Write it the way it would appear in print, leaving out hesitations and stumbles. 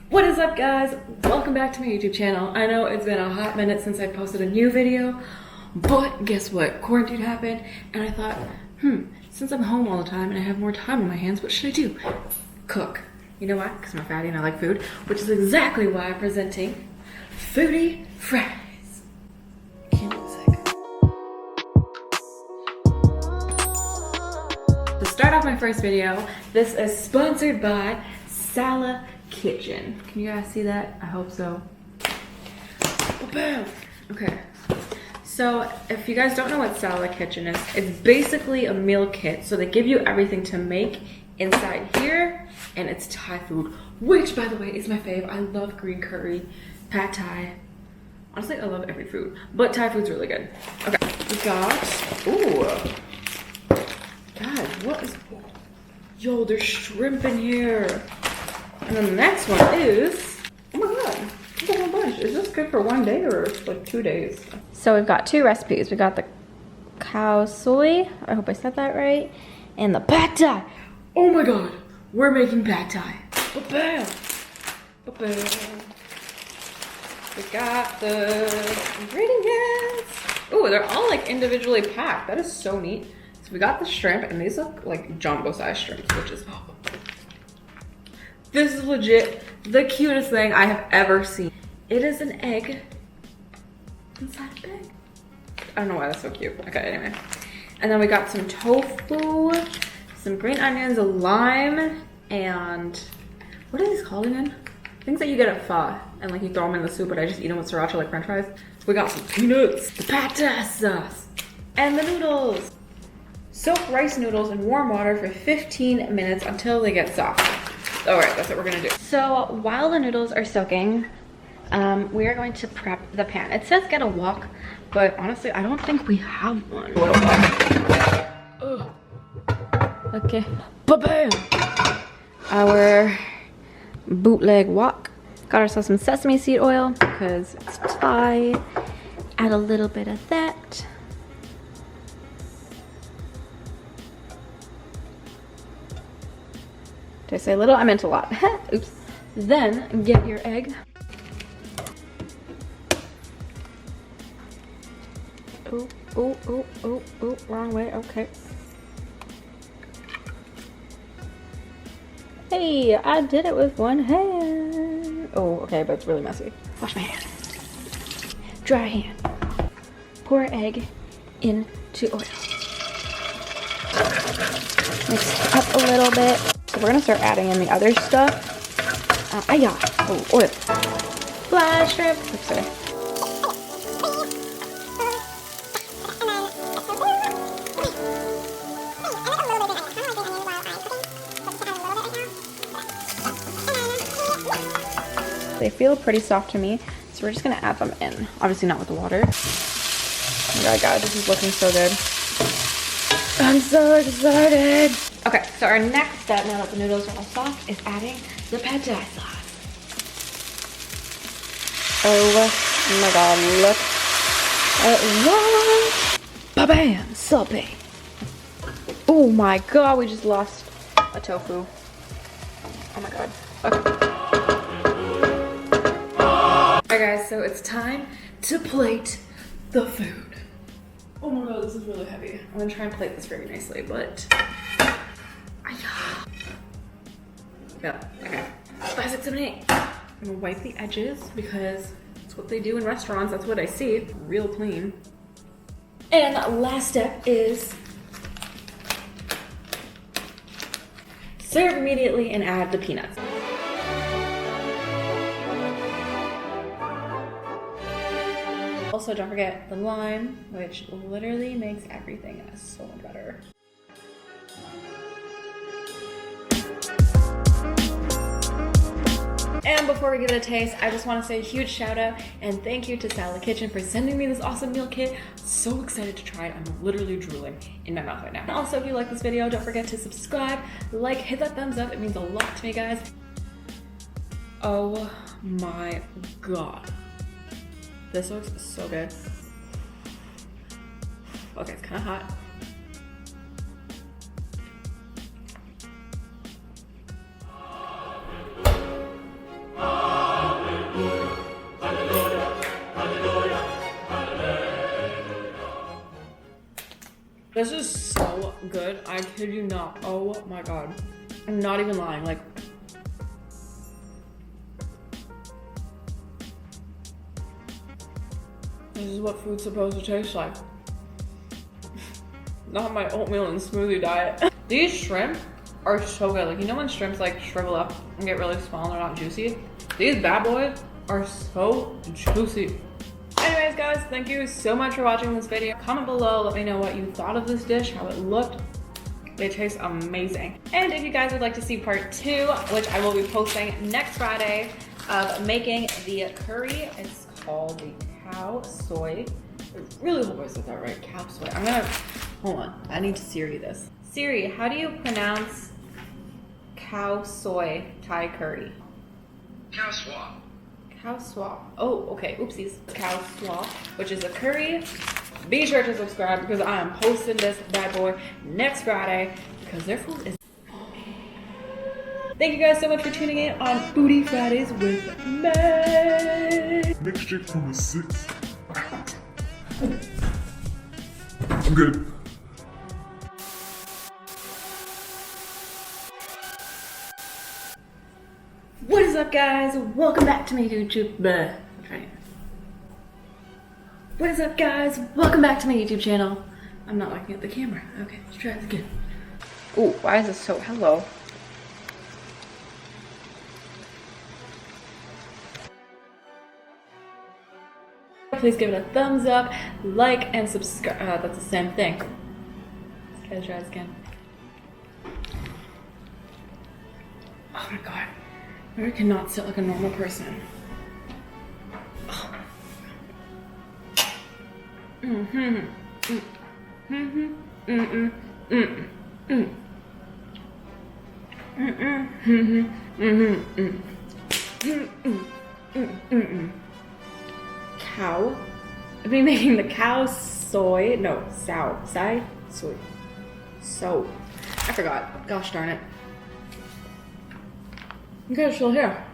What is up, guys? Welcome back to my YouTube channel. I know it's been a hot minute since I posted a new video, but guess what? Quarantine happened and I thought, since I'm home all the time and I have more time on my hands, what should I do? Cook. You know why? Because I'm a fatty and I like food, which is exactly why I'm presenting Foodie Fridays. Can't be sick. To start off my first video, this is sponsored by SALA KITCHEN. Can you guys see that? I hope so. Okay. So if you guys don't know what SALA KITCHEN is, it's basically a meal kit. So they give you everything to make inside here, and it's Thai food, which by the way is my fave. I love green curry, pad Thai. Honestly, I love every food, but Thai food's really good. Okay, we got, ooh, God, what is, yo, there's shrimp in here. And then the next one is, oh my God, there's a whole bunch. Is this good for one day or like 2 days? So we've got two recipes. We got the cow soy, I hope I said that right, and the pad Thai. Oh my God, we're making pad Thai. Ba-bam. Ba-bam. We got the ingredients. Oh, they're all like individually packed. That is so neat. So we got the shrimp, and these look like jumbo size shrimps, which is, this is legit the cutest thing I have ever seen. It is an egg inside a bag. I don't know why that's so cute. Okay, anyway. And then we got some tofu, some green onions, a lime, and what are these called again? Things that you get at pho, and like you throw them in the soup, but I just eat them with sriracha like french fries. We got some peanuts, the pad Thai sauce, and the noodles. Soak rice noodles in warm water for 15 minutes until they get soft. All right, that's what we're gonna do. So while the noodles are soaking, we are going to prep the pan. It says get a wok, but honestly, I don't think we have one. Okay, ba-bam! Our bootleg wok. Got ourselves some sesame seed oil because it's Thai. Add a little bit of that. Did I say a little? I meant a lot. Oops. Then get your egg. Oh, oh, oh, oh, oh, wrong way, okay. Hey, I did it with one hand. Oh, okay, but it's really messy. Wash my hand. Dry hand. Pour egg into oil. Mix it up a little bit. So we're gonna start adding in the other stuff. Oh, oil. Fly shrimp. Oops, sorry. They feel pretty soft to me, so we're just gonna add them in. Obviously not with the water. Oh my God, guys, this is looking so good. I'm so excited. Okay, so our next step, now that the noodles are all soft, is adding the pad Thai sauce. Oh my God, look at that. Ba-bam, sorbet. Oh my God, we just lost a tofu. Oh my God, okay. Alright guys, so it's time to plate the food. Oh my God, this is really heavy. I'm gonna try and plate this very nicely, but yeah, okay. 5, 6, 7, 8. I'm gonna wipe the edges because that's what they do in restaurants. That's what I see. Real clean. And last step is serve immediately and add the peanuts. Also, don't forget the lime, which literally makes everything so much better. And before we give it a taste, I just want to say a huge shout out and thank you to SALA KITCHEN for sending me this awesome meal kit. So excited to try it. I'm literally drooling in my mouth right now. And also, if you like this video, don't forget to subscribe, like, hit that thumbs up. It means a lot to me, guys. Oh my God. This looks so good. Okay, it's kind of hot. Oh. This is so good. I kid you not. Oh my god. I'm not even lying. Like, this is what food's supposed to taste like. Not my oatmeal and smoothie diet. These shrimp are so good. Like, you know when shrimps like shrivel up and get really small and they're not juicy? These bad boys are so juicy. Anyways guys, thank you so much for watching this video. Comment below, let me know what you thought of this dish, how it looked. It tastes amazing. And if you guys would like to see part 2, which I will be posting next Friday, of making the curry, it's called the cow soy. I really hope I said that right, cow soy. I'm gonna, hold on, I need to Siri this. Siri, how do you pronounce cow soy Thai curry? Cow swap. Cow swap. Oh, okay, oopsies. Cow swap, which is a curry. Be sure to subscribe because I am posting this bad boy next Friday because their food is. Thank you guys so much for tuning in on Foodie Fridays with me. Mixture from a 6. I'm good. What is up, guys? Welcome back to my YouTube. Right. What is up, guys? Welcome back to my YouTube channel. I'm not looking at the camera. Okay, let's try this again. Ooh, why is this so, hello? Please give it a thumbs up, like, and subscribe. That's the same thing. Let's try this again. Oh my god. I cannot sit like a normal person. Oh. Cow? I've been making the cow soy. No, soy. So. I forgot. Gosh darn it. You guys are still here.